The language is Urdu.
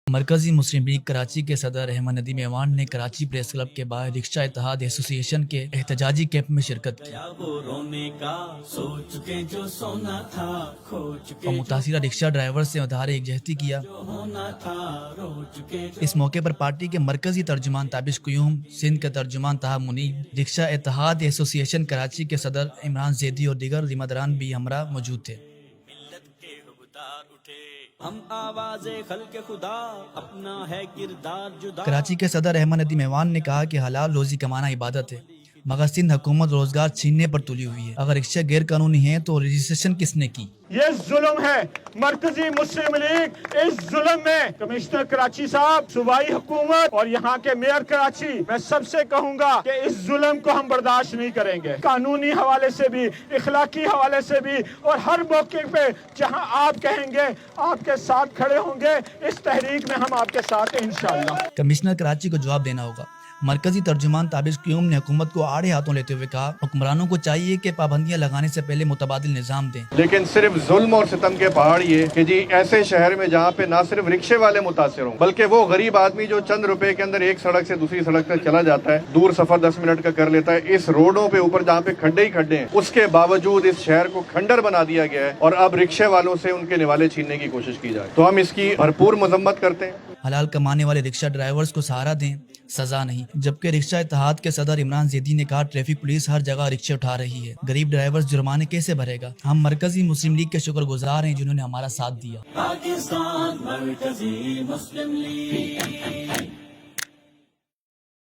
مرکزی مسلم لیگ کراچی کے صدر احمد ندیم ایوان نے کراچی پریس کلب کے باہر رکشہ اتحاد ایسوسی ایشن کے احتجاجی کیمپ میں شرکت کی اور متاثرہ رکشہ ڈرائیور سے اظہار یکجہتی کیا۔ اس موقع پر پارٹی کے مرکزی ترجمان تابش قیوم، سندھ کے ترجمان طه منیب، رکشہ اتحاد ایسوسی ایشن کراچی کے صدر عمران زیدی اور دیگر ذمہ بھی ہمراہ موجود تھے۔ ہم آواز خلق خدا، اپنا ہے کردار جدا۔ کراچی کے صدر احمد ندیم ایوان نے کہا کہ حلال روزی کمانا عبادت ہے، مگر سندھ حکومت روزگار چھیننے پر تلی ہوئی ہے۔ اگر رکشہ غیر قانونی ہیں تو رجسٹریشن کس نے کی؟ یہ ظلم ہے۔ مرکزی مسلم لیگ اس ظلم میں کمشنر کراچی صاحب، صوبائی حکومت اور یہاں کے میئر کراچی، میں سب سے کہوں گا کہ اس ظلم کو ہم برداشت نہیں کریں گے، قانونی حوالے سے بھی، اخلاقی حوالے سے بھی، اور ہر موقع پہ جہاں آپ کہیں گے آپ کے ساتھ کھڑے ہوں گے۔ اس تحریک میں ہم آپ کے ساتھ ہیں انشاءاللہ۔ کمشنر کراچی کو جواب دینا ہوگا۔ مرکزی ترجمان تابش قیوم نے حکومت کو آڑے ہاتھوں لیتے ہوئے کہا، حکمرانوں کو چاہیے کہ پابندیاں لگانے سے پہلے متبادل نظام دیں۔ لیکن صرف ظلم اور ستم کے پہاڑ یہ کہ جی ایسے شہر میں جہاں پہ نہ صرف رکشے والے متاثر ہوں بلکہ وہ غریب آدمی جو چند روپے کے اندر ایک سڑک سے دوسری سڑک تک چلا جاتا ہے، دور سفر 10 منٹ کا کر لیتا ہے، اس روڈوں پہ اوپر جہاں پہ کھڈے ہی کھڈے ہیں، اس کے باوجود اس شہر کو کھنڈر بنا دیا گیا ہے اور اب رکشے والوں سے ان کے نوالے چھیننے کی کوشش کی جائے، تو ہم اس کی بھرپور مذمت کرتے ہیں۔ حلال کمانے والے رکشہ ڈرائیورز کو سہارا دیں، سزا نہیں۔ جبکہ رکشہ اتحاد کے صدر عمران زیدی نے کہا، ٹریفک پولیس ہر جگہ رکشے اٹھا رہی ہے، غریب ڈرائیورز جرمانے کیسے بھرے گا؟ ہم مرکزی مسلم لیگ کے شکر گزار ہیں جنہوں نے ہمارا ساتھ دیا۔ پاکستان مرکزی مسلم لیگ